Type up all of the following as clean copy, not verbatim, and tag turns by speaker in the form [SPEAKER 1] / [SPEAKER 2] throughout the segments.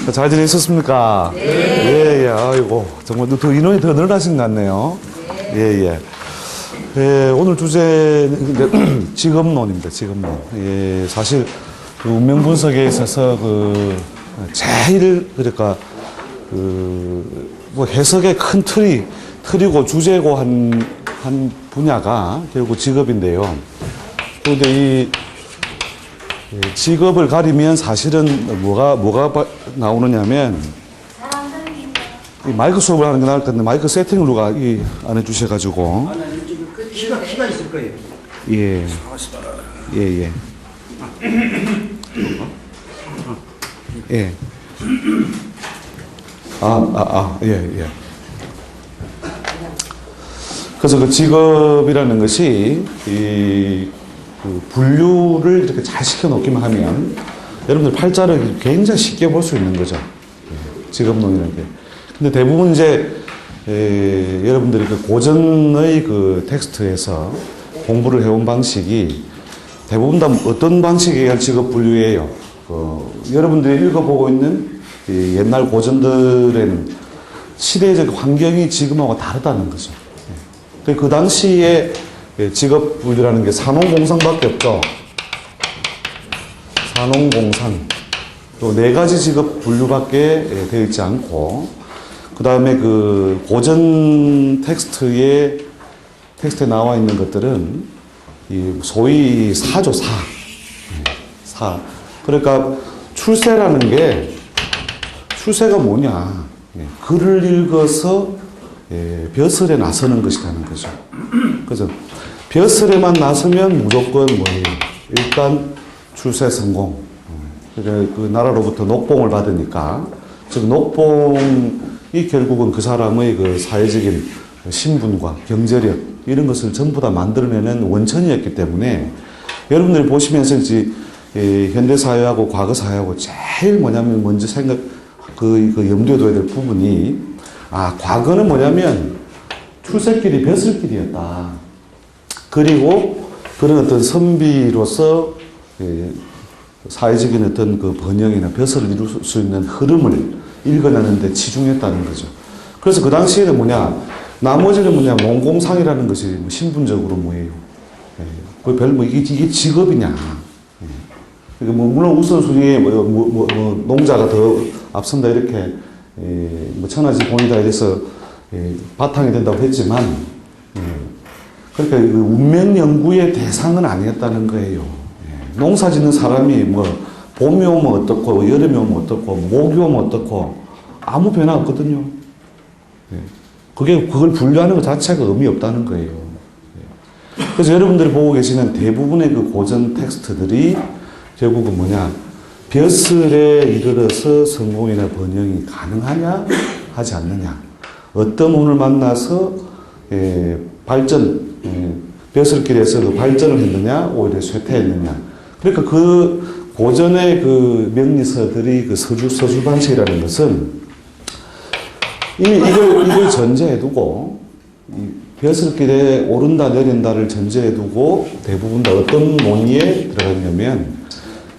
[SPEAKER 1] 잘 지내셨습니까?
[SPEAKER 2] 네.
[SPEAKER 1] 예, 예. 아이고, 정말 더 인원이 더 늘어나신 것 같네요. 예, 예. 예, 오늘 주제는 직업론입니다, 직업론. 예, 사실, 그 운명 분석에 있어서 제일, 그러니까, 뭐 해석의 큰 틀이고 주제고 한 분야가 결국 직업인데요. 그런데 이 직업을 가리면 사실은 뭐가 나오느냐면, 이 마이크 수업을 하는 게 나을 텐데, 마이크 세팅을 누가 안 해주셔가지고.
[SPEAKER 3] 키가 있을 거예요.
[SPEAKER 1] 예. 예, 예. 예. 예, 예. 그래서 그 직업이라는 것이, 그 분류를 이렇게 잘 시켜놓기만 하면 여러분들 팔자를 굉장히 쉽게 볼 수 있는 거죠. 직업론이라는 게. 근데 대부분 이제 여러분들이 그 고전의 그 텍스트에서 공부를 해온 방식이 대부분 다 어떤 방식에 의한 직업 분류예요. 여러분들이 읽어보고 있는 옛날 고전들에는 시대적 환경이 지금하고 다르다는 거죠. 그 당시에 직업 분류라는 게 산업공상밖에 없죠. 산업공상. 또 4가지 직업 분류밖에 되어 있지 않고, 그 다음에 그 고전 텍스트에 나와 있는 것들은 소위 사죠, 사. 그러니까 출세가 뭐냐. 글을 읽어서 벼슬에 나서는 것이라는 거죠. 그래서 벼슬에만 나서면 무조건 뭐예요? 일단 출세 성공. 그러니까 그 나라로부터 녹봉을 받으니까, 즉 녹봉이 결국은 그 사람의 그 사회적인 신분과 경제력 이런 것을 전부 다 만들어내는 원천이었기 때문에 여러분들이 보시면서 이제 현대 사회하고 과거 사회하고 제일 뭐냐면 먼저 그 염두에 둬야 될 부분이, 과거는 뭐냐면 출세길이 벼슬길이었다. 그리고 그런 어떤 선비로서 사회적인 어떤 그 번영이나 벼슬을 이룰 수 있는 흐름을 읽어내는데 치중했다는 거죠. 그래서 그 당시에는 나머지는 농공상이라는 것이 신분적으로 뭐예요. 이게 직업이냐. 그러니까 물론 우선순위에 농자가 더 앞선다 이렇게 천하지 본이다 이래서 바탕이 된다고 했지만, 그러니까 운명 연구의 대상은 아니었다는 거예요. 농사 짓는 사람이 봄이 오면 어떻고, 여름이 오면 어떻고, 목이 오면 어떻고, 아무 변화 없거든요. 그걸 분류하는 것 자체가 의미 없다는 거예요. 그래서 여러분들이 보고 계시는 대부분의 그 고전 텍스트들이 결국은 벼슬에 이르러서 성공이나 번영이 가능하냐, 하지 않느냐. 어떤 운을 만나서 벼슬길에서 그 발전을 했느냐, 오히려 쇠퇴했느냐. 그러니까 그 고전의 그 명리서들이 그 서술 방식이라는 것은 이미 이걸 전제해 두고, 벼슬길에 오른다 내린다를 전제해 두고 대부분 다 어떤 논의에 들어갔냐면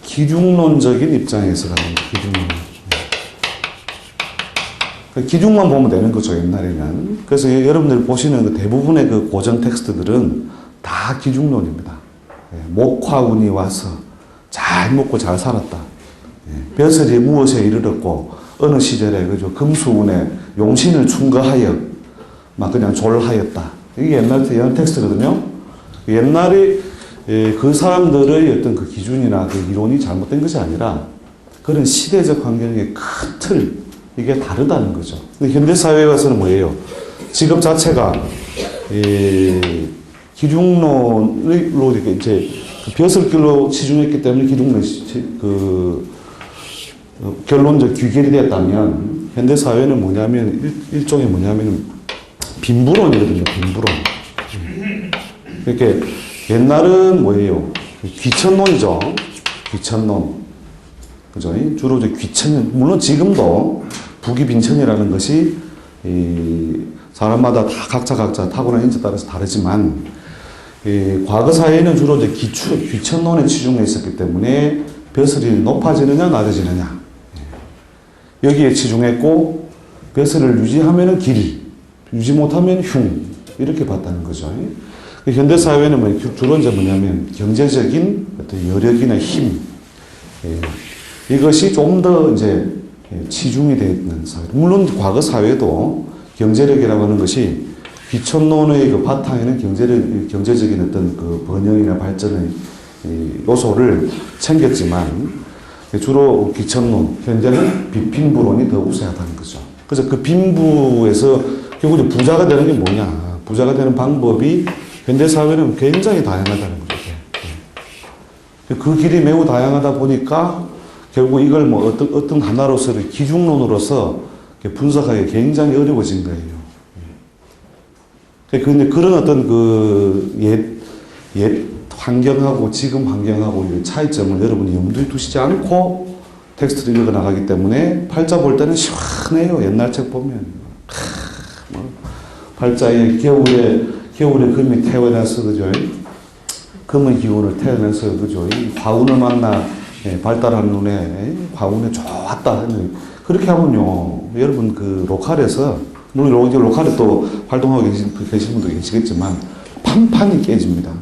[SPEAKER 1] 기중론적인 입장에서 가는 기중만 보면 되는 거죠, 옛날에는. 그래서 여러분들이 보시는 그 대부분의 그 고전 텍스트들은 다 기중론입니다. 목화운이 와서 잘 먹고 잘 살았다. 벼슬이 무엇에 이르렀고, 어느 시절에, 그죠, 금수운에 용신을 충거하여, 그냥 졸하였다. 이게 옛날 텍스트거든요. 옛날에 그 사람들의 어떤 그 기준이나 그 이론이 잘못된 것이 아니라 그런 시대적 환경의 큰 틀, 이게 다르다는 거죠. 근데 현대사회에 와서는 뭐예요? 직업 자체가, 기중론으로 이렇게 이제 벼슬길로 치중했기 때문에 기중론, 결론적 귀결이 되었다면, 현대사회는 일종의 빈부론이거든요, 빈부론. 이렇게 옛날은 뭐예요? 귀천론이죠. 귀천론. 그죠? 주로 이제 귀천, 물론 지금도 부귀빈천이라는 것이 사람마다 다 각자 타고난 인지에 따라서 다르지만, 과거 사회에는 주로 이제 귀천론에 치중해 있었기 때문에 벼슬이 높아지느냐 낮아지느냐. 여기에 치중했고 벼슬을 유지하면은 길, 유지 못하면 흉 이렇게 봤다는 거죠. 현대 사회는 뭐 주로 이제 뭐냐면 경제적인 어떤 여력이나 힘 이것이 좀 더 이제 치중이 되어 있는 사회. 물론 과거 사회도 경제력이라고 하는 것이 귀천론의 그 바탕에는 경제적인 어떤 그 번영이나 발전의 요소를 챙겼지만 주로 귀천론, 현재는 비貧부론이 더 우세하다는 거죠. 그래서 그 빈부에서 결국 부자가 되는 게 뭐냐. 부자가 되는 방법이 현대 사회는 굉장히 다양하다는 거죠. 그 길이 매우 다양하다 보니까 결국 이걸 뭐 어떤 하나로서 기준론으로서 분석하기 굉장히 어려워진 거예요. 근데 그런 어떤 옛 환경하고 지금 환경하고 차이점을 여러분이 염두에 두시지 않고 텍스트를 읽어 나가기 때문에 팔자 볼 때는 시원해요. 옛날 책 보면. 팔자에 겨울에 금이 태어나서 그죠? 금의 기운을 태어나서 그죠? 화운을 만나 발달한 눈에 화운에 좋았다. 그렇게 하면요. 여러분 그 로컬에서 물론 이제 로컬에 또 활동하고 계신 분도 계시겠지만 판판이 깨집니다.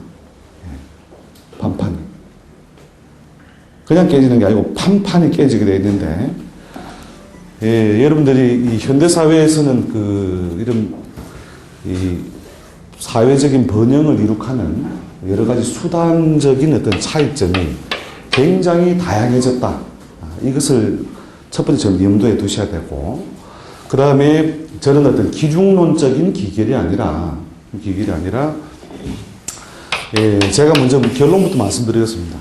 [SPEAKER 1] 판판이. 그냥 깨지는 게 아니고 판판이 깨지게 되어 있는데 여러분들이 이 현대 사회에서는 이런 이 사회적인 번영을 이룩하는 여러 가지 수단적인 어떤 차이점이 굉장히 다양해졌다. 이것을 첫 번째 좀 염두에 두셔야 되고, 그 다음에 저는 어떤 기중론적인 기결이 아니라, 제가 먼저 결론부터 말씀드리겠습니다.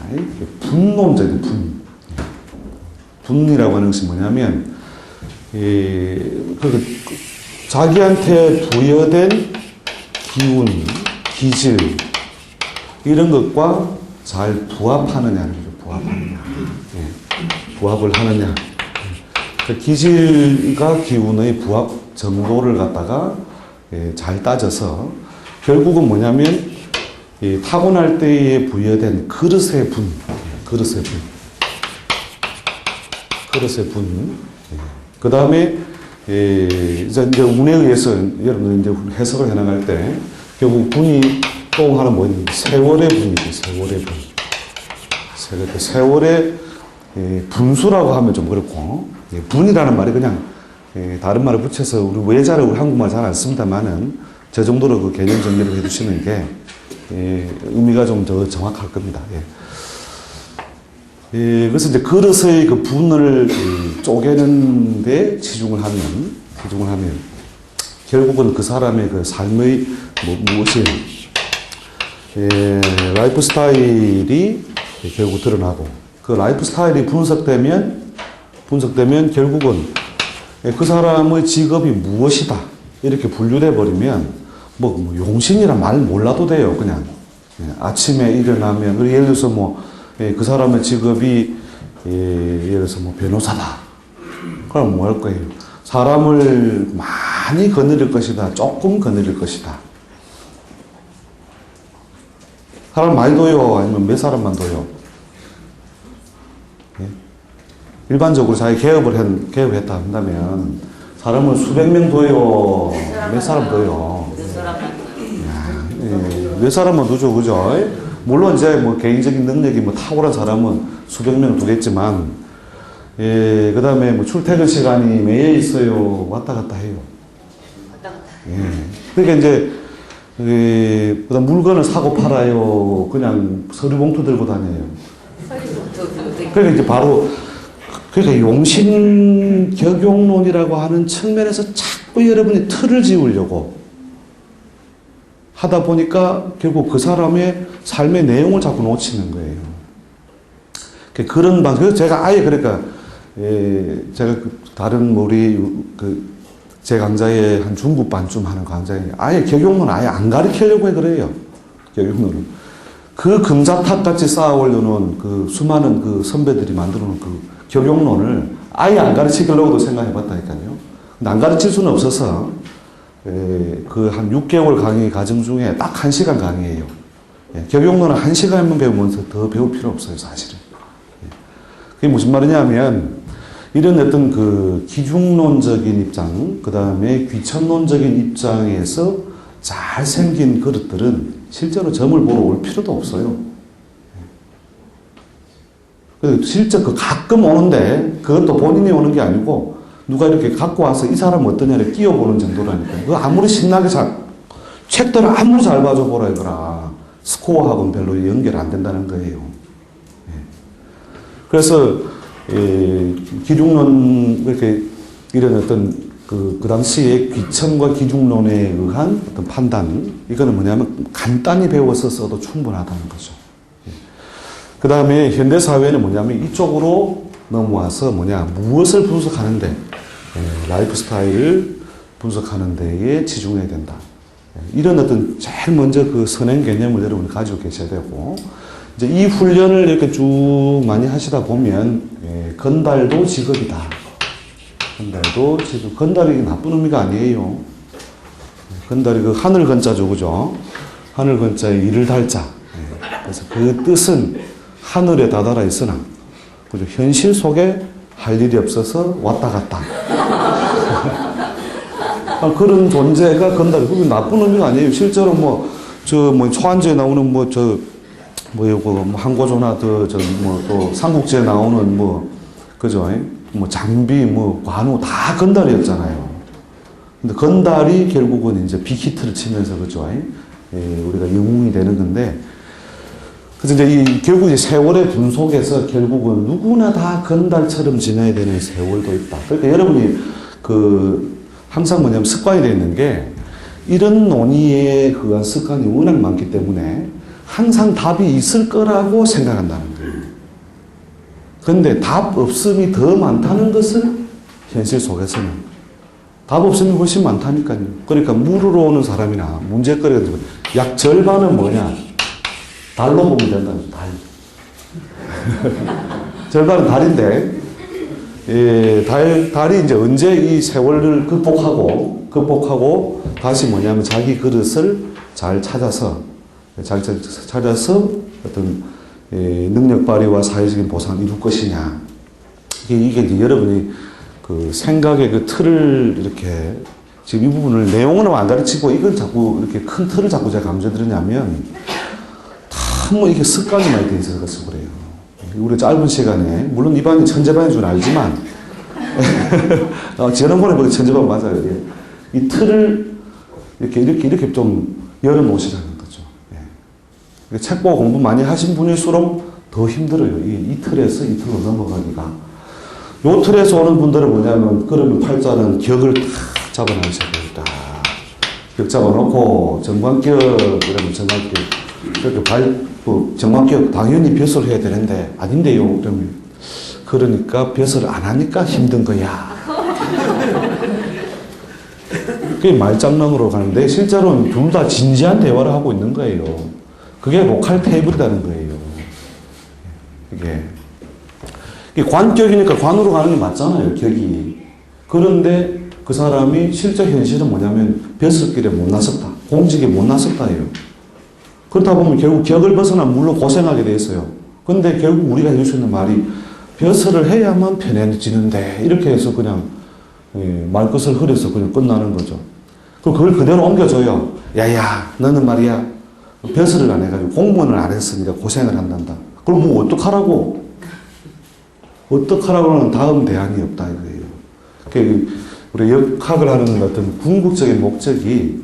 [SPEAKER 1] 분론적인 분이라고 하는 것이 뭐냐면, 자기한테 부여된 기운, 기질, 이런 것과 잘 부합하느냐는 거죠. 부합을 하느냐. 기질과 기운의 부합 정도를 갖다가 잘 따져서 결국은 뭐냐면 타고날 때에 부여된 그릇의 분. 그 다음에 이제 운에 의해서 여러분들 이제 해석을 해나갈 때 결국 분이 또 하나 뭐냐면 세월의 분이죠. 세월의 분수라고 하면 좀 그렇고 분이라는 말이 그냥 다른 말을 붙여서 우리 외자를 우리 한국말 잘 안 씁니다만은 저 정도로 그 개념 정리를 해주시는 게 의미가 좀 더 정확할 겁니다. 그래서 이제 그릇의 그 분을 쪼개는데 치중을 하면 결국은 그 사람의 그 삶의 무엇이 라이프 스타일이 결국 드러나고 그 라이프 스타일이 분석되면 결국은 그 사람의 직업이 무엇이다 이렇게 분류돼 버리면 뭐 용신이란 말 몰라도 돼요. 그냥 아침에 일어나면 예를 들어서 그 사람의 직업이 예를 들어서 변호사다. 그럼 뭐 할 거예요? 사람을 많이 거느릴 것이다. 조금 거느릴 것이다. 사람 많이 둬요? 아니면 몇 사람만 둬요? 일반적으로 자기 개업했다 한다면 사람을 수백 명 둬요? 몇 사람 둬요? 몇 사람만 두죠, 그죠? 물론 이제 개인적인 능력이 탁월한 사람은 수백 명 두겠지만, 그 다음에 출퇴근 시간이 매일 있어요. 왔다 갔다 해요. 그러니까 이제, 그다음 물건을 사고 팔아요. 그냥 서류봉투 들고 다녀요. 그러니까 이제 그러니까 용신 격용론이라고 하는 측면에서 자꾸 여러분이 틀을 지우려고 하다 보니까 결국 그 사람의 삶의 내용을 자꾸 놓치는 거예요. 그런 그래서 제가 아예 제가 다른 제 강좌에 한 중급 반쯤 하는 강좌에 아예 격용론 아예 안 가르치려고 그래요. 격용론은. 그 금자탑 같이 쌓아 올려놓은 그 수많은 그 선배들이 만들어 놓은 그 격용론을 아예 안 가르치려고도 생각해 봤다니까요. 근데 안 가르칠 수는 없어서 그 한 6개월 강의 과정 중에 딱 1시간 강의예요. 격용론은 1시간만 배우면서 더 배울 필요 없어요, 사실은. 그게 무슨 말이냐면 이런 어떤 그 기중론적인 입장, 그 다음에 귀천론적인 입장에서 잘생긴 그릇들은 실제로 점을 보러 올 필요도 없어요. 실제 그 가끔 오는데 그것도 본인이 오는 게 아니고 누가 이렇게 갖고 와서 이 사람 어떠냐를 끼워보는 정도라니까요. 그 아무리 신나게 책들을 아무리 잘 봐줘보라 이거라. 스코어하고는 별로 연결 안 된다는 거예요. 그래서 기중론 이렇게 이런 어떤 그 당시에 귀천과 기중론에 의한 어떤 판단 이거는 뭐냐면 간단히 배워서 써도 충분하다는 거죠. 그 다음에 현대 사회는 뭐냐면 이쪽으로 넘어와서 무엇을 분석하는데 라이프 스타일을 분석하는 데에 치중해야 된다. 이런 어떤 제일 먼저 그 선행 개념을 여러분이 가지고 계셔야 되고 이제 이 훈련을 이렇게 쭉 많이 하시다 보면 건달도 직업이다. 건달도 직업. 건달이 나쁜 의미가 아니에요. 건달이 그 하늘 건자죠, 그죠? 하늘 건자에 이를 달자. 그래서 그 뜻은 하늘에 다다라 있으나, 그죠? 현실 속에 할 일이 없어서 왔다 갔다. 그런 존재가 건달이. 그게 나쁜 의미가 아니에요. 실제로 초안지에 나오는 항고조나 또 삼국지에 나오는 그죠? 장비, 관우 다 건달이었잖아요. 근데 건달이 결국은 이제 빅히트를 치면서 그죠? 우리가 영웅이 되는 건데, 그래서 이제 결국 이제 세월의 분속에서 결국은 누구나 다 건달처럼 지내야 되는 세월도 있다. 그러니까 여러분이 항상 습관이 되어 있는 게 이런 논의에 의한 습관이 워낙 많기 때문에 항상 답이 있을 거라고 생각한다는 거예요. 그런데 답 없음이 더 많다는 것은 현실 속에서는 답 없음이 훨씬 많다니까요. 그러니까 물으러 오는 사람이나 문제거리가 약 절반은 뭐냐? 달로 보면 된다는 거예요. 달. 절반은 달인데 달이 이제 언제 이 세월을 극복하고 다시 자기 그릇을 잘 찾아서 어떤 능력 발휘와 사회적인 보상을 이룰 것이냐. 이게 이제 여러분이 그 생각의 그 틀을 이렇게 지금 이 부분을 내용은 안 가르치고 이걸 자꾸 이렇게 큰 틀을 자꾸 제가 강조드리냐면 이게 습관이 많이 돼 있어서 그래요. 우리 짧은 시간에, 물론 이 반이 천재반인 줄 알지만, 지난번에 천재반 맞아요. 이 틀을 이렇게 좀 열어놓으시라는 거죠. 책 보고 공부 많이 하신 분일수록 더 힘들어요. 이 틀에서 이 틀로 넘어가기가. 요 틀에서 오는 분들은 그러면 팔자는 격을 탁 잡아놓으셔야 됩니다. 격 잡아놓고, 정관격, 그러면 정관격. 정관격 당연히 벼슬 해야 되는데 아닌데요. 그러니까 벼슬 안 하니까 힘든 거야. 그게 말장난으로 가는데 실제로는 둘 다 진지한 대화를 하고 있는 거예요. 그게 로컬 테이블이라는 거예요. 이게 관격이니까 관으로 가는 게 맞잖아요. 격이. 그런데 그 사람이 실제 현실은 벼슬길에 못 나섰다. 공직에 못 나섰다예요. 그렇다 보면 결국 격을 벗어나면 물론 고생하게 돼 있어요. 근데 결국 우리가 해줄 수 있는 말이 벼슬을 해야만 편해지는데 이렇게 해서 그냥 말끝을 흐려서 그냥 끝나는 거죠. 그걸 그대로 옮겨줘요. 야야 너는 말이야 벼슬을 안 해가지고 공무원을 안 했으니까 고생을 한단다. 그럼 어떡하라고? 어떡하라고는 다음 대안이 없다 이거예요. 그러니까 우리 역학을 하는 어떤 궁극적인 목적이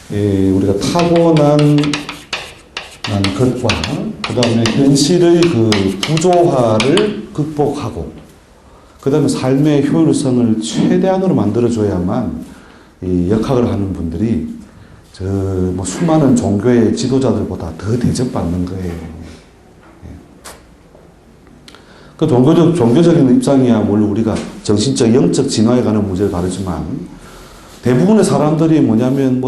[SPEAKER 1] 우리가 타고난 것과 그 다음에 현실의 그 부조화를 극복하고 그 다음에 삶의 효율성을 최대한으로 만들어줘야만 이 역학을 하는 분들이 수많은 종교의 지도자들보다 더 대접받는 거예요. 그 종교적인 입장이야 물론 우리가 정신적, 영적 진화에 관한 문제를 다루지만 대부분의 사람들이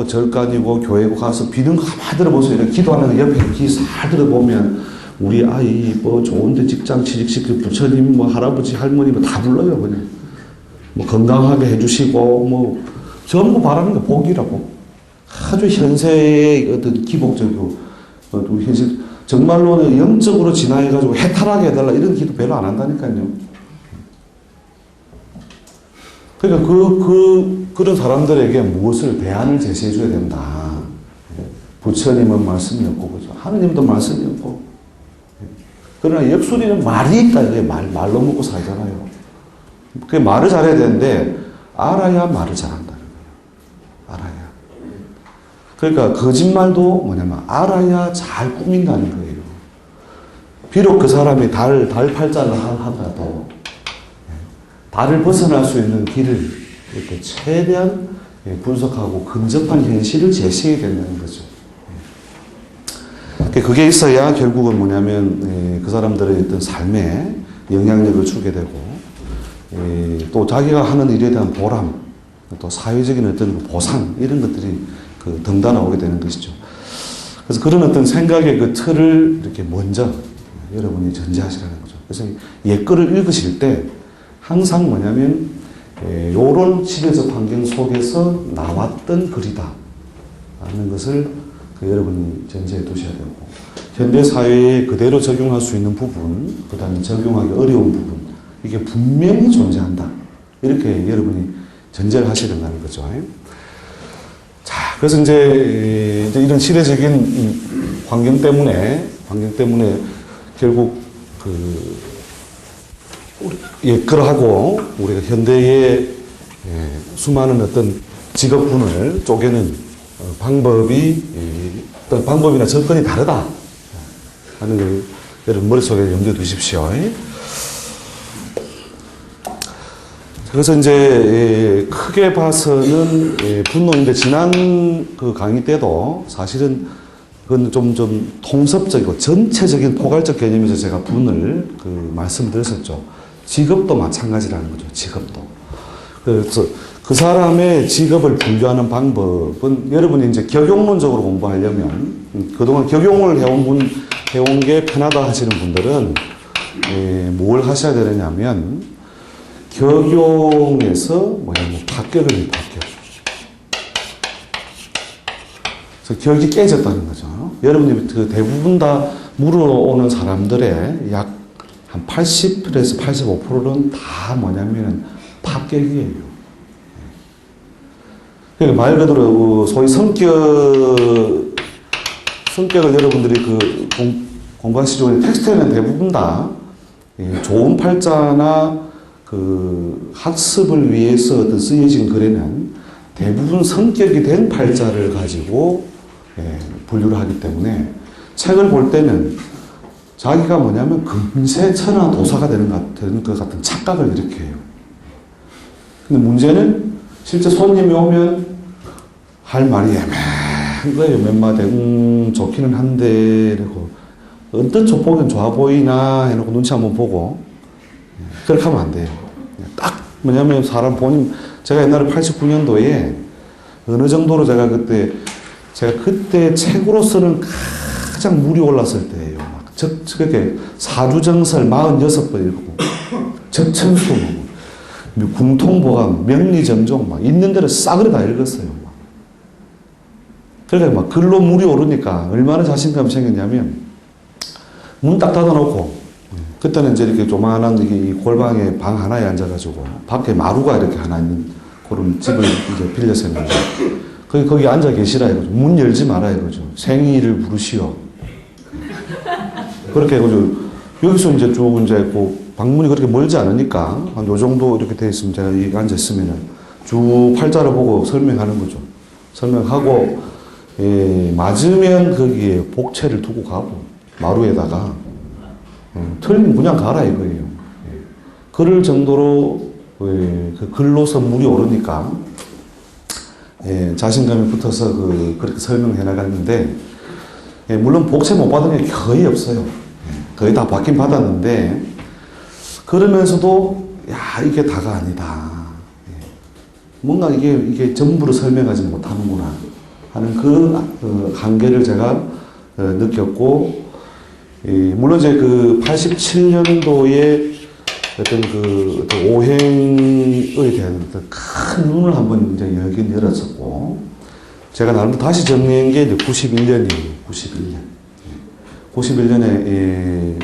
[SPEAKER 1] 절간이고 교회고 가서 비는 거 가만히 들어보세요. 이렇게 기도하는 옆에 귀 살 들어보면 우리 아이 좋은데 직장 취직시킬 부처님 할아버지 할머니 다 불러요. 그냥 건강하게 해주시고 전부 바라는 게 복이라고. 아주 현세의 어떤 기복적이고 우리 현실 정말로는 영적으로 진화해가지고 해탈하게 해달라 이런 기도 별로 안 한다니까요. 그러니까 그런 사람들에게 무엇을 대안을 제시해 줘야 된다. 부처님은 말씀이 없고, 그죠? 하느님도 말씀이 없고. 그러나 역술이는 말이 있다. 이게 말로 먹고 살잖아요. 그 말을 잘해야 되는데, 알아야 말을 잘한다는 거예요. 알아야. 그러니까 거짓말도 뭐냐면, 알아야 잘 꾸민다는 거예요. 비록 그 사람이 달 팔자를 하더라도, 달을 벗어날 수 있는 길을 이렇게 최대한 분석하고 근접한 현실을 제시해야 된다는 거죠. 그게 있어야 결국은 뭐냐면 그 사람들의 어떤 삶에 영향력을 주게 되고 또 자기가 하는 일에 대한 보람, 또 사회적인 어떤 보상 이런 것들이 덩달아 오게 되는 것이죠. 그래서 그런 어떤 생각의 그 틀을 이렇게 먼저 여러분이 전제하시라는 거죠. 그래서 옛글을 읽으실 때 항상 뭐냐면 요런 시대적 환경 속에서 나왔던 글이다 라는 것을 여러분이 전제해 두셔야 되고, 현대 사회에 그대로 적용할 수 있는 부분, 그 다음에 적용하기 어려운 부분, 이게 분명히 존재한다. 이렇게 여러분이 전제를 하셔야 된다는 거죠. 자, 그래서 이제 이런 시대적인 환경 때문에 결국 옛글하고 우리가 현대의 수많은 어떤 직업군을 쪼개는 어떤 방법이나 접근이 다르다 하는 걸 여러분 머릿속에 염두에 두십시오. 그래서 이제 크게 봐서는 분노인데, 지난 그 강의 때도 사실은 그건 좀 통섭적이고 전체적인 포괄적 개념에서 제가 분을 말씀드렸었죠. 직업도 마찬가지라는 거죠. 직업도. 그래서 그 사람의 직업을 분류하는 방법은 여러분이 이제 격용론적으로 공부하려면 그동안 격용을 해온 게 편하다 하시는 분들은 뭘 하셔야 되느냐면 격용에서 합격을 해요. 합격. 그래서 격이 깨졌다는 거죠. 여러분이 대부분 다 물어오는 사람들의 약 한 80%에서 85%는 다 뭐냐면 합격이에요. 그러니까 말 그대로 소위 성격을 여러분들이 공부하시죠. 텍스트에는 대부분 다 좋은 팔자나 학습을 위해서 어떤 쓰여진 글에는 대부분 성격이 된 팔자를 가지고 분류를 하기 때문에 책을 볼 때는 자기가 뭐냐면 금세 천하 도사가 되는 것 같은 착각을 일으켜요. 근데 문제는 실제 손님이 오면 할 말이 애매한 거예요. 몇 마디, 좋기는 한데, 이러고, 언뜻 보기엔 좋아 보이나 해놓고 눈치 한번 보고, 그렇게 하면 안 돼요. 딱, 뭐냐면 사람 본인, 제가 옛날에 89년도에 어느 정도로 제가 그때 책으로서는 가장 물이 올랐을 때예요. 그렇게 사주정설 46번 읽고, 적천수, 궁통보감, 명리정종, 막 있는 대로 싸그리 다 읽었어요. 그러니까 글로 물이 오르니까 얼마나 자신감이 생겼냐면, 문 딱 닫아놓고, 그때는 이제 이렇게 조만한 이 골방에 방 하나에 앉아가지고, 밖에 마루가 이렇게 하나 있는 그런 집을 이제 빌려서 했는데, 거기 앉아 계시라 이거죠. 문 열지 마라 이거죠. 생일을 부르시오. 그렇게 해가지고, 여기서 이제 쭉 이제 방문이 그렇게 멀지 않으니까, 한 요 정도 이렇게 돼 있으면 제가 여기 앉아있으면은 쭉 팔자를 보고 설명하는 거죠. 설명하고, 맞으면 거기에 복채를 두고 가고, 마루에다가, 틀리면 그냥 가라 이거예요. 그럴 정도로, 그 글로서 물이 오르니까, 자신감이 붙어서 그렇게 설명해 나갔는데, 물론 복채 못 받은 게 거의 없어요. 거의 다 받긴 받았는데, 그러면서도, 야, 이게 다가 아니다. 뭔가 이게 전부를 설명하지 못하는구나. 하는 그 한계를 제가 느꼈고, 물론 이제 87년도에 어떤 오행에 대한 큰 눈을 한번 이제 열긴 열었었고, 제가 나름 다시 정리한 게 이제 91년이에요. 91년에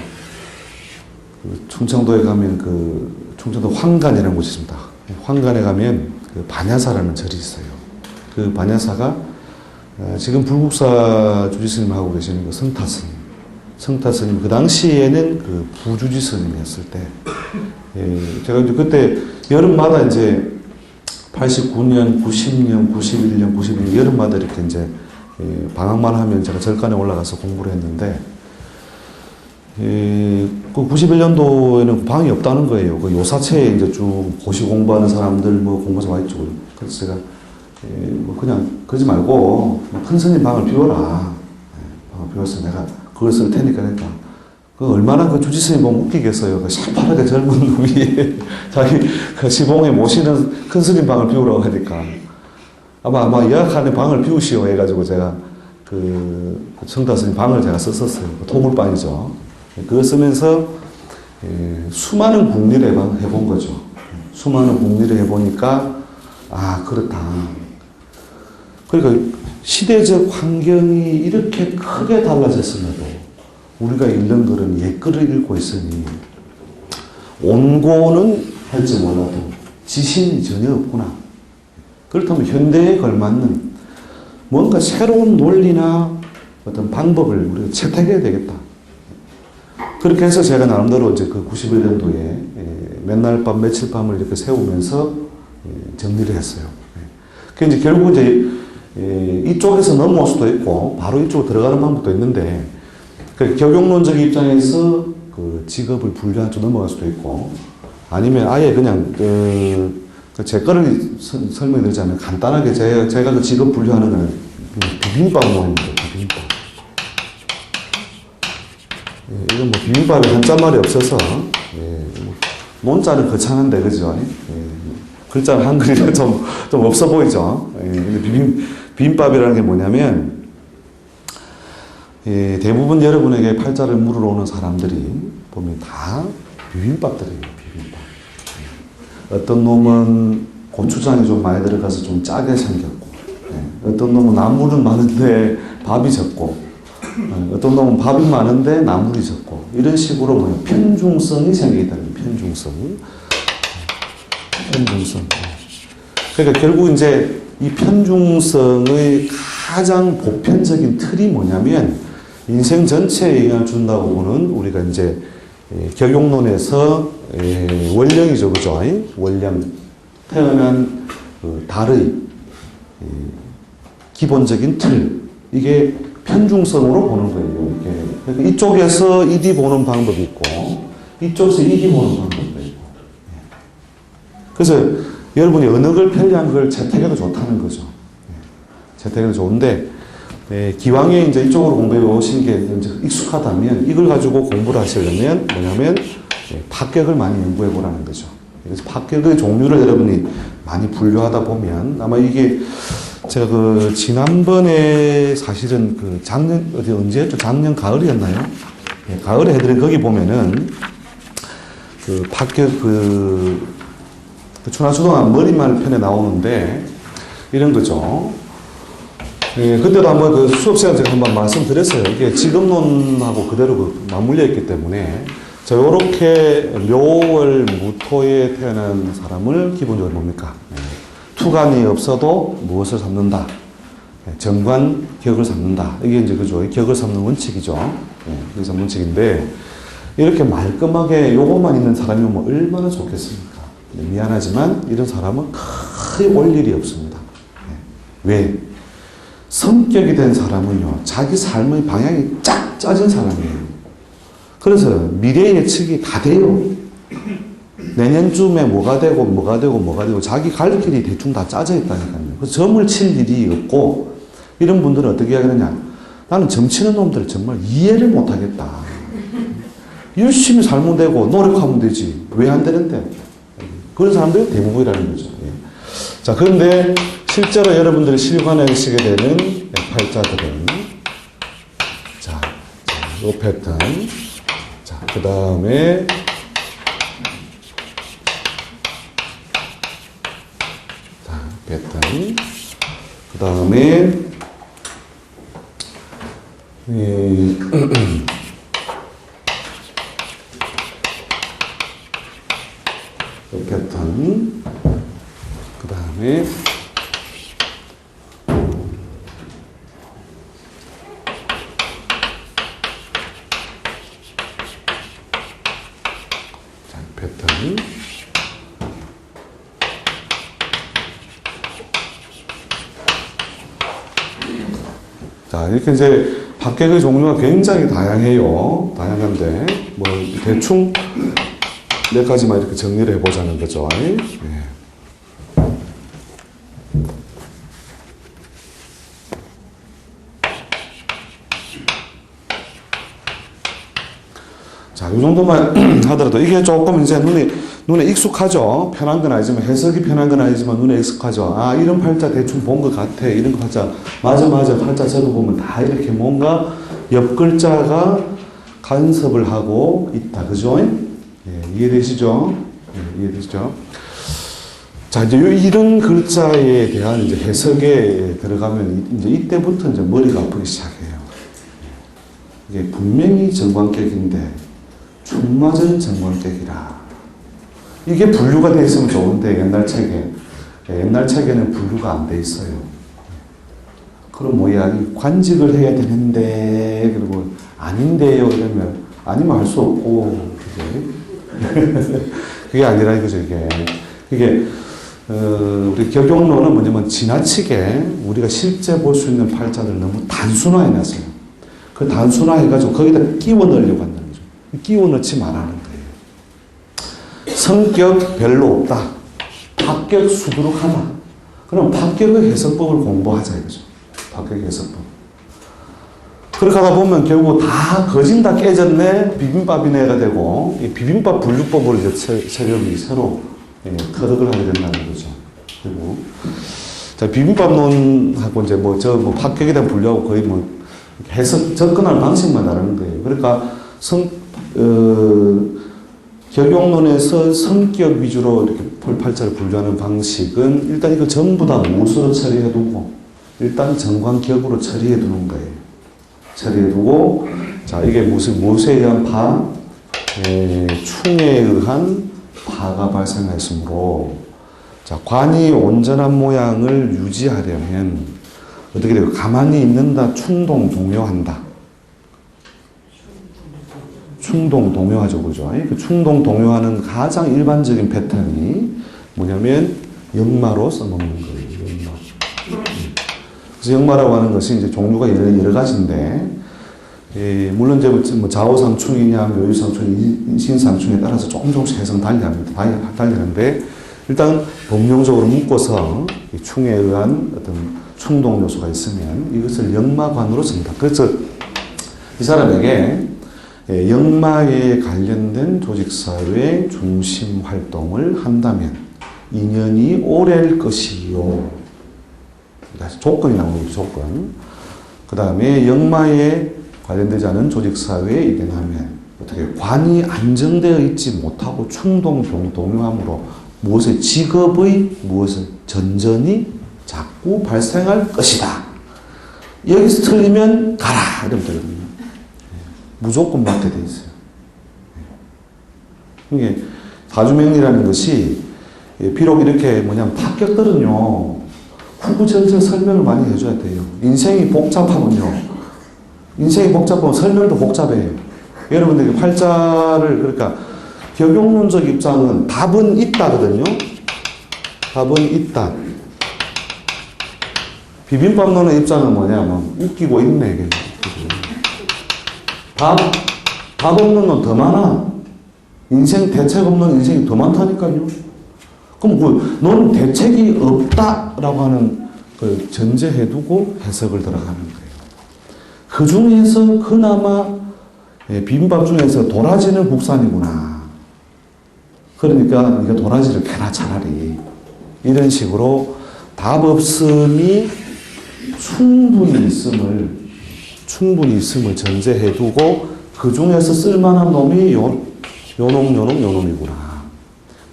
[SPEAKER 1] 충청도에 가면 충청도 황간이라는 곳이 있습니다. 황간에 가면 그 반야사라는 절이 있어요. 그 반야사가 지금 불국사 주지스님 하고 계시는 그 성타스님 그 당시에는 그 부주지스님이었을 때 제가 이제 그때 여름마다 이제 89년, 90년, 91년, 92년 여름마다 이렇게 이제 방학만 하면 제가 절간에 올라가서 공부를 했는데 그 91년도에는 방이 없다는 거예요. 그 요사체에 이제 쭉 고시 공부하는 사람들 뭐 공부해서 와 있죠. 그래서 제가 뭐 그냥 그러지 말고 큰 스님 방을 비워라. 방을 비워서 내가 그걸 쓸 테니까 그러니까 그 얼마나 그 주지스님 보면 웃기겠어요. 그 새파랗게 젊은 놈이 자기 그 시봉에 모시는 큰 스님 방을 비우라고 하니까 아마 예약하는 방을 비우시오 해가지고 제가 그 성타스님 방을 제가 썼었어요. 토물방이죠. 그거 쓰면서 수많은 국리를 해본 거죠. 수많은 국리를 해보니까 아 그렇다. 그러니까 시대적 환경이 이렇게 크게 달라졌음에도 우리가 읽는 글은 옛글을 읽고 있으니 온고는 할지 몰라도 지신이 전혀 없구나. 그렇다면 현대에 걸맞는 뭔가 새로운 논리나 어떤 방법을 우리가 채택해야 되겠다. 그렇게 해서 제가 나름대로 이제 그 91년도에 맨날 밤 며칠 밤을 이렇게 세우면서 정리를 했어요. 그 이제 결국 이제 이쪽에서 넘어올 수도 있고 바로 이쪽으로 들어가는 방법도 있는데 그 격용론적 입장에서 그 직업을 분류한 쪽 넘어갈 수도 있고 아니면 아예 그냥 제 거를 설명드리자면 간단하게 제가 그 직업 분류하는 거는 비빔밥 모임입니다. 비빔밥. 이건 뭐 비빔밥에 한자말이 없어서 논자는 거창한데 그죠? 글자는 한글이라 좀 없어 보이죠? 근데 비빔밥이라는 게 뭐냐면 대부분 여러분에게 팔자를 물으러 오는 사람들이 보면 다 비빔밥들이에요. 비빔밥. 어떤 놈은 고추장이 좀 많이 들어가서 좀 짜게 생겼고 어떤 놈은 나물은 많은데 밥이 적고 어떤 놈은 밥이 많은데 나물이 적고 이런 식으로 뭐 편중성이 생기다는 편중성. 그러니까 결국 이제 이 편중성의 가장 보편적인 틀이 뭐냐면 인생 전체에 영향을 준다고 보는 우리가 이제 격용론에서 원령이죠, 그죠? 원령 태어난 그 달의 기본적인 틀 이게 편중성으로 보는 거예요. 이게 그러니까 이쪽에서 이디 보는 방법이 있고 이쪽에서 이디 보는 방법이 있고 그래서 여러분이 어느 걸 편리한 걸 채택해도 좋다는 거죠. 채택해도 좋은데 기왕에 이제 이쪽으로 공부해 오신 게 이제 익숙하다면 이걸 가지고 공부를 하시려면 뭐냐면 파격을 많이 연구해 보라는 거죠. 그래서 파격의 종류를 여러분이 많이 분류하다 보면 아마 이게 제가 그 지난번에 사실은 그 작년 언제였죠? 작년 가을이었나요? 가을에 해드린 거기 보면은 그 파격 그 천하초동안 머리말 편에 나오는데 이런 거죠. 그때도 한번 그 수업 시간에 제가 한번 말씀드렸어요. 이게 직업론하고 그대로 맞물려 있기 때문에 요렇게 묘월 무토에 태어난 사람을 기본적으로 뭡니까? 투간이 없어도 무엇을 삼는다? 정관, 격을 삼는다. 이게 이제 그죠? 격을 삼는 원칙이죠. 격을 삼는 원칙인데 이렇게 말끔하게 요것만 있는 사람이면 뭐 얼마나 좋겠습니까? 미안하지만 이런 사람은 크게 올 일이 없습니다. 왜? 성격이 된 사람은요, 자기 삶의 방향이 쫙 짜진 사람이에요. 그래서 미래 예측이 다 돼요. 내년쯤에 뭐가 되고 자기 갈 길이 대충 다 짜져 있다니까요. 그래서 점을 칠 일이 없고 이런 분들은 어떻게 하겠느냐? 나는 점 치는 놈들 정말 이해를 못 하겠다. 열심히 살면 되고 노력하면 되지. 왜 안 되는데? 그런 사람들이 대부분이라는 거죠. 자, 그런데 실제로 여러분들이 실관하시게 되는 팔자들은 자, 요 패턴. 자, 그 다음에 패턴. 그 다음에 패턴. 다음에 자, 패턴. 자, 이렇게 이제 합격의 종류가 굉장히 다양해요. 다양한데, 뭐, 대충 몇 가지만 이렇게 정리를 해보자는 거죠. 예. 자, 이 정도만 하더라도 이게 조금 이제 눈에 익숙하죠. 편한 건 아니지만, 해석이 편한 건 아니지만 눈에 익숙하죠. 아, 이런 팔자 대충 본 것 같아. 이런 거 팔자. 맞아. 팔자 적어보면 다 이렇게 뭔가 옆 글자가 간섭을 하고 있다. 그죠? 예, 이해되시죠? 예, 이해되시죠? 자, 이제 이런 글자에 대한 이제 해석에 들어가면 이제 이때부터 이제 머리가 아프기 시작해요. 이게 분명히 정관격인데, 충맞은 정관격이라. 이게 분류가 되어 있으면 좋은데, 옛날 책에는 분류가 안 돼 있어요. 그럼 뭐야, 관직을 해야 되는데, 그리고 아닌데요, 이러면, 아니면 할 수 없고, 그게. 그게 아니라 이거죠, 이게. 이게, 우리 격용론은 뭐냐면, 지나치게 우리가 실제 볼 수 있는 팔자를 너무 단순화해 놨어요. 그 단순화해가지고 거기다 끼워 넣으려고 한다는 거죠. 끼워 넣지 말라는 거예요. 성격 별로 없다. 합격 수두룩하다. 그럼 합격의 해석법을 공부하자 이거죠. 합격 해석법. 그렇게 하다 보면 결국 다 거진 다 깨졌네. 비빔밥이네가 되고 이 비빔밥 분류법을 이제 세력이 새로 터득을 하게 된다는 거죠. 그리고 자 비빔밥론하고 이제 뭐 합격에 대한 분류하고 거의 뭐 해석 접근하는 방식만 다른 거예요. 그러니까 격용론에서 성격 위주로 이렇게 팔자를 분류하는 방식은 일단 이거 전부 다 무수로 처리해두고 일단 정관격으로 처리해두는 거예요. 처리해두고 자 이게 무엇에 의한 파? 충에 의한 파가 발생했으므로 자 관이 온전한 모양을 유지하려면 어떻게 돼요? 가만히 있는다, 충동 동요한다. 충동 동요하죠, 그죠? 그 충동 동요하는 가장 일반적인 패턴이 뭐냐면 역마로 써먹는 거예요. 역마. 그래서 역마라고 하는 것이 이제 종류가 여러 가지인데, 물론 이제 뭐 좌우상충이냐, 묘유상충, 인신상충에 따라서 조금씩 해석 달리하는데, 일단 법령적으로 묶어서 충에 의한 어떤 충동 요소가 있으면 이것을 역마관으로 쓴다. 그래서 이 사람에게 역마에 관련된 조직사회 중심 활동을 한다면 인연이 오래일 것이요. 조건이 나오는 조건. 그 다음에 역마에 관련되지 않은 조직사회에 입연하면 어떻게 관이 안정되어 있지 못하고 충동 동요함으로 무엇의 직업의 무엇을 전전이 자꾸 발생할 것이다. 여기서 틀리면 가라 이러면 되거든요. 무조건 맞게 돼 있어요. 이게 사주명리라는 것이 비록 이렇게 합격들은요 구구절절 설명을 많이 해줘야 돼요. 인생이 복잡하면요. 인생이 복잡하면 설명도 복잡해요. 여러분들 팔자를 그러니까 격용론적 입장은 답은 있다거든요. 답은 있다. 비빔밥론의 입장은 뭐냐면 웃기고 있네. 이게. 답 없는 건 더 많아. 인생 대책 없는 인생이 더 많다니까요. 그럼 너는 대책이 없다라고 하는 그 전제해두고 해석을 들어가는 거예요. 그 중에서 그나마 비빔밥 중에서 도라지는 국산이구나. 그러니까 네가 도라지를 캐라 차라리. 이런 식으로 답 없음이 충분히 있음을 전제해두고 그 중에서 쓸만한 놈이 요놈이구나.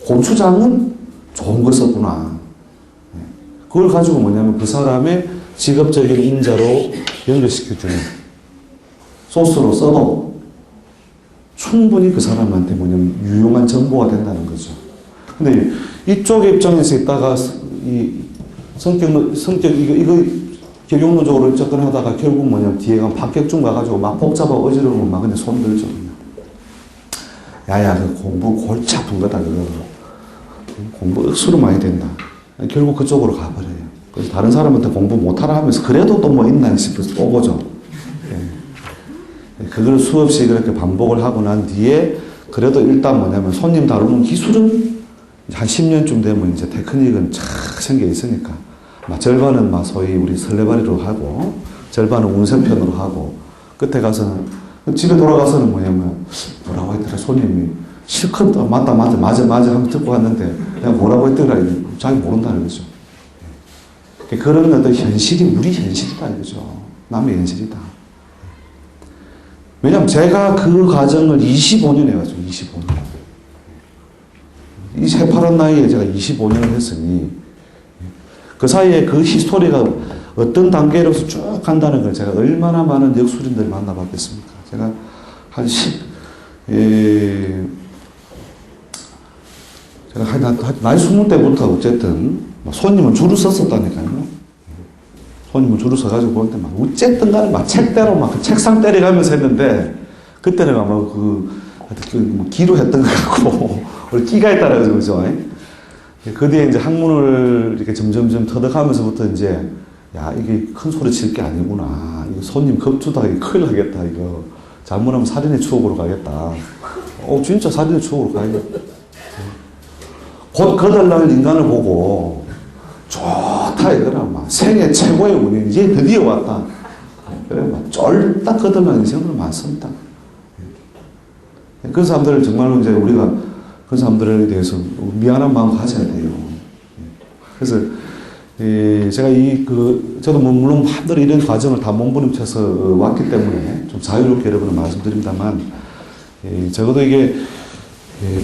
[SPEAKER 1] 고추장은 좋은 거 썼구나. 그걸 가지고 뭐냐면 그 사람의 직업적인 인자로 연결시켜주는 소스로 써도 충분히 그 사람한테 뭐냐면 유용한 정보가 된다는 거죠. 근데 이쪽의 입장에서 있다가 이 성격 이거 결국론적으로 접근하다가 결국 뭐냐면 뒤에가 박격중 가가지고 막 복잡하고 어지러우면 막 근데 손 들죠. 야야, 그 공부 골치 아픈 거다, 그거. 공부 억수로 많이 된다. 결국 그쪽으로 가버려요. 그래서 다른 사람한테 공부 못하라 하면서 그래도 또 뭐 있나 싶어서 또 보죠. 예. 그걸 수없이 그렇게 반복을 하고 난 뒤에 그래도 일단 뭐냐면 손님 다루는 기술은 한 10년쯤 되면 이제 테크닉은 착 생겨 있으니까. 막 절반은 막 소위 우리 설레발이로 하고, 절반은 운세편으로 하고, 끝에 가서는, 집에 돌아가서는 뭐냐면, 뭐라고 했더라, 손님이. 실컷, 맞다, 하면 듣고 갔는데, 내가 뭐라고 했더라, 자기 모른다는 거죠. 그런 어떤 현실이 우리 현실이다, 이거죠. 남의 현실이다. 왜냐면 제가 그 과정을 25년 해가지고, 25년. 이 새파란 나이에 제가 25년을 했으니, 그 사이에 그 히스토리가 어떤 단계로서 쭉 간다는 걸 제가 얼마나 많은 역술인들을 만나봤겠습니까? 제가 한 나이 20대부터 어쨌든 손님은 줄을 섰었다니까요. 손님은 줄을 서가지고 볼 때 막 어쨌든 간에 막 책대로 막 그 책상 때려가면서 했는데 그때는 아마 뭐 기로했던 것 같고 끼가 있다라 그러죠, 그죠? 그 뒤에 이제 학문을 이렇게 점점점 터득하면서부터 이제 야 이게 큰 소리 칠 게 아니구나. 이거 손님 겁주다 이거 큰일 나겠다. 이거 잘못하면 살인의 추억으로 가겠다. 진짜 살인의 추억으로 가야겠다. 곧 거덜날 인간을 보고 좋다 이거라 막 생애 최고의 운이 이제 드디어 왔다. 그래 막 쫄딱 거덜날 인생들은 많습니다. 그 사람들을 정말로 이제 우리가 그 사람들에 대해서 미안한 마음 가져야 돼요. 그래서 제가 저도 뭐 물론 한들 이런 과정을 다 몸부림쳐서 왔기 때문에 좀 자유롭게 여러분을 말씀드립니다만 적어도 이게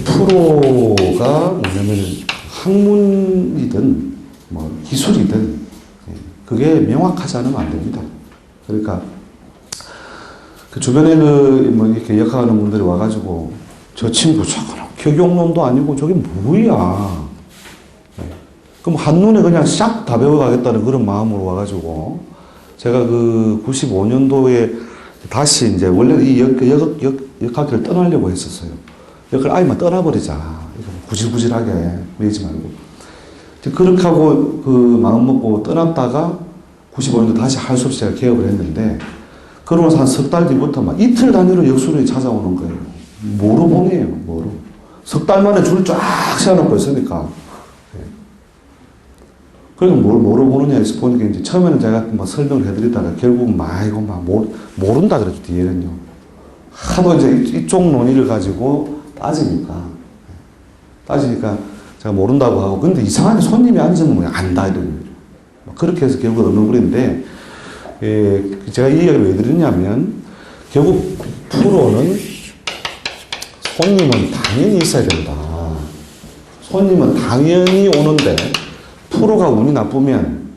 [SPEAKER 1] 프로가 뭐냐면 학문이든 뭐 기술이든 그게 명확하지 않으면 안 됩니다. 그러니까 그 주변에 뭐 이렇게 역학하는 분들이 와가지고 저 친구 저거는 교육론도 아니고 저게 뭐야. 그럼 한눈에 그냥 싹 다 배워가겠다는 그런 마음으로 와가지고 제가 그 95년도에 다시 이제 원래 이 역학기를 떠나려고 했었어요. 역을 아예 떠나버리자. 구질구질하게 매지 말고. 그렇게 하고 그 마음 먹고 떠났다가 95년도 다시 할 수 없이 제가 개업을 했는데 그러고 나서 한 석 달 뒤부터 막 이틀 단위로 역술이 찾아오는 거예요. 뭐로 보내요, 뭐로. 석 달 만에 줄을 쫙 세워놓고 있으니까. 그러니까 뭐로 보느냐 해서 보니까 이제 처음에는 제가 뭐 설명을 해드리다가 결국은 이거 모른다 그러죠, 뒤에는요. 하도 이제 이쪽 논의를 가지고 따지니까 제가 모른다고 하고, 근데 이상하게 손님이 앉으면 안다 이러는 거죠. 그렇게 해서 결국 얻어버리는데, 제가 이 이야기를 왜 드리냐면, 결국 프로는 손님은 당연히 있어야 된다. 손님은 당연히 오는데, 프로가 운이 나쁘면,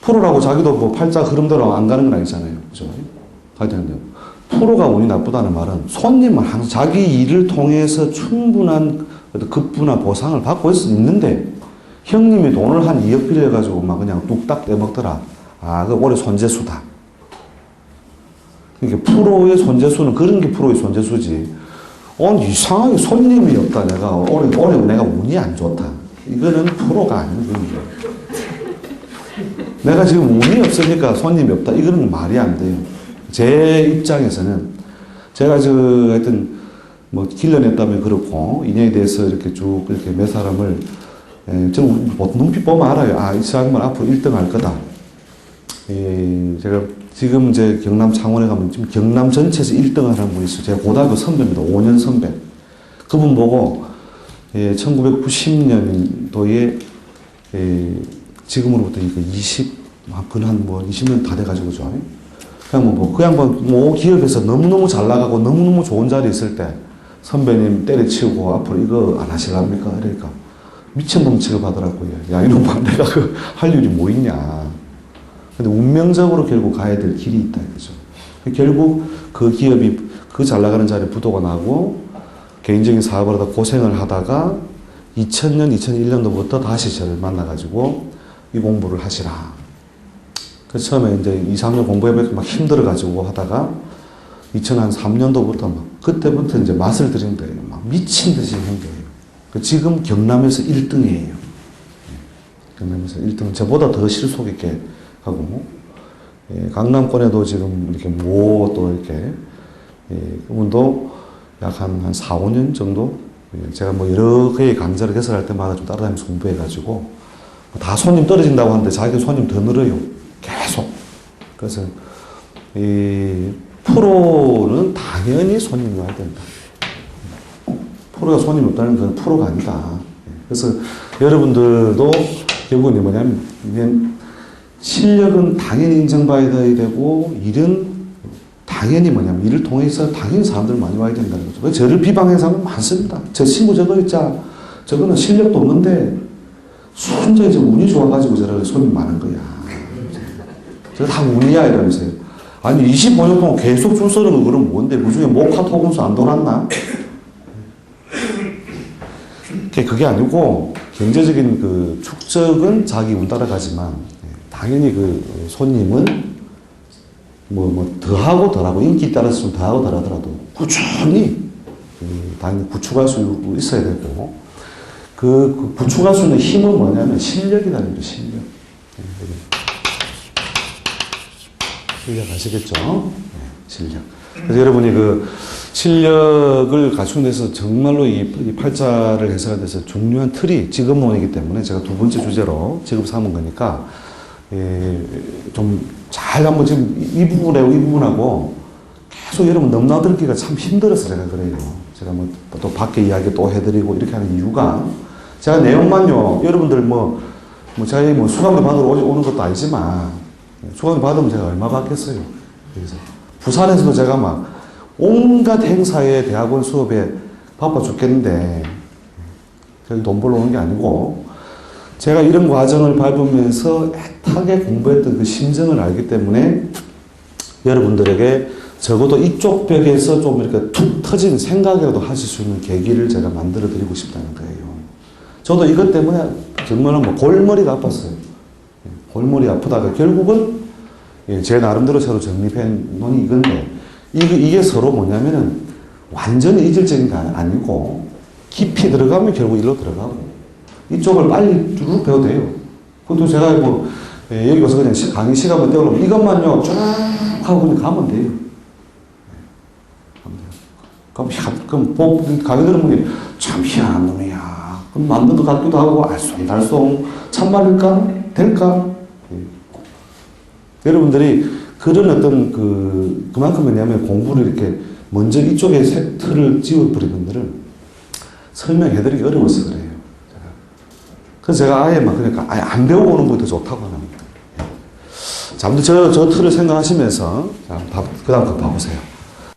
[SPEAKER 1] 프로라고 자기도 뭐 팔자 흐름대로 안 가는 건 아니잖아요. 그죠? 프로가 운이 나쁘다는 말은 손님은 항상 자기 일을 통해서 충분한 급부나 보상을 받고 있는데, 형님이 돈을 한 2억 빌려가지고 막 그냥 뚝딱 떼먹더라. 그 올해 손재수다. 그러니까 프로의 손재수는 그런 게 프로의 손재수지. 이상하게 손님이 없다. 올해 내가 운이 안 좋다. 이거는 프로가 아닌 거예요. 내가 지금 운이 없으니까 손님이 없다. 이거는 말이 안 돼요. 제 입장에서는 제가 하여튼 뭐 길러냈다면 그렇고 인연에 대해서 이렇게 쭉 이렇게 몇 사람을 저는 눈빛 보면 알아요. 이 사람은 앞으로 1등 할 거다. 제가 지금 이제 경남 창원에 가면 지금 경남 전체에서 1등을 하는 분이 있어요. 제가 고등학교 선배입니다. 5년 선배. 그분 보고 1990년도에 지금으로부터 이거 20년 다 돼가지고 죠. 그 양반 기업에서 너무너무 잘 나가고 너무너무 좋은 자리에 있을 때 선배님 때려치우고 앞으로 이거 안 하실랍니까? 그러니까 미친놈 취급하더라고요. 야, 이놈아, 내가 할 일이 뭐 있냐. 근데 운명적으로 결국 가야 될 길이 있다, 이거죠. 결국 그 기업이 그 잘 나가는 자리에 부도가 나고 개인적인 사업을 하다 고생을 하다가 2000년, 2001년도부터 다시 저를 만나가지고 이 공부를 하시라. 그래서 처음에 이제 2, 3년 공부해보니까 막 힘들어가지고 하다가 2003년도부터 막 그때부터 이제 맛을 들인 거예요. 막 미친 듯이 한 거예요. 지금 경남에서 1등이에요. 경남에서 1등. 저보다 더 실속 있게 하고, 예, 강남권에도 지금 이렇게 또 이렇게, 예, 그분도 약 한 4, 5년 정도? 예, 제가 뭐 여러 개의 강좌를 개설할 때마다 좀 따라다니면서 공부해가지고, 다 손님 떨어진다고 하는데 자기 손님 더 늘어요. 계속. 그래서, 이, 프로는 당연히 손님이 와야 된다. 프로가 손님이 없다는 건 프로가 아니다. 그래서 여러분들도 결국은 뭐냐면, 실력은 당연히 인정받아야 되고, 일은 당연히 뭐냐면, 일을 통해서 당연히 사람들 많이 와야 된다는 거죠. 저를 비방하는 사람은 많습니다. 저 친구 저거 있자. 저거는 실력도 없는데, 순전히 좀 운이 좋아가지고 저렇게 손님 많은 거야. 저거 다 운이야, 이러면서요. 아니, 25년 동안 계속 줄 서는 거, 그럼 뭔데? 그 중에 모카토금수 안 돌았나? 그게 아니고, 경제적인 그 축적은 자기 운 따라가지만, 당연히 그 손님은 더하고 덜하고, 인기 따라서 좀 더하고 덜하더라도, 꾸준히, 당연히 구축할 수 있어야 되고, 그 구축할 수 있는 힘은 뭐냐면 실력이라는 거죠, 실력. 실력 아시겠죠? 네, 실력. 그래서 여러분이 그 실력을 갖추는 데서 정말로 이 팔자를 해석하는 데서 중요한 틀이 직업론이기 때문에 제가 두 번째 주제로 직업 삼은 거니까, 좀 잘 한번 지금 이 부분하고 계속 여러분 넘나들기가 참 힘들어서 제가 그래요. 제가 뭐 또 밖에 이야기 또 해드리고 이렇게 하는 이유가 제가 내용만요, 여러분들 저희 수강료 받으러 오는 것도 아니지만, 수강료 받으면 제가 얼마 받겠어요. 그래서 부산에서도 제가 막 온갖 행사에 대학원 수업에 바빠 죽겠는데, 저기 돈 벌러 오는 게 아니고, 제가 이런 과정을 밟으면서 애타게 공부했던 그 심정을 알기 때문에 여러분들에게 적어도 이쪽 벽에서 좀 이렇게 툭 터진 생각이라도 하실 수 있는 계기를 제가 만들어 드리고 싶다는 거예요. 저도 이것 때문에 정말 골머리가 아팠어요. 골머리 아프다가 결국은 제 나름대로 새로 정립해 놓은 이건데, 이게 서로 뭐냐면은 완전히 이질적인 게 아니고 깊이 들어가면 결국 일로 들어가고, 이쪽을 빨리 쭉 배워도 돼요. 그것도 제가 여기 와서 그냥 강의 시간만 때우려면 이것만요 쭉 하고 그냥 가면 돼요. 그럼 강의 들으면 참 희한한 놈이야. 그럼 만든 것 같기도 하고 알쏭달쏭 참말일까? 될까? 여러분들이 그런 어떤 그만큼 뭐냐면 공부를 이렇게 먼저 이쪽에 틀을 지워버린 분들은 설명해드리기 어려워서 그래요. 그래서 제가 아예 안 배우고 오는 것도 좋다고 합니다. 자, 아무튼 저 틀을 생각하시면서, 자, 그 다음 거 봐보세요.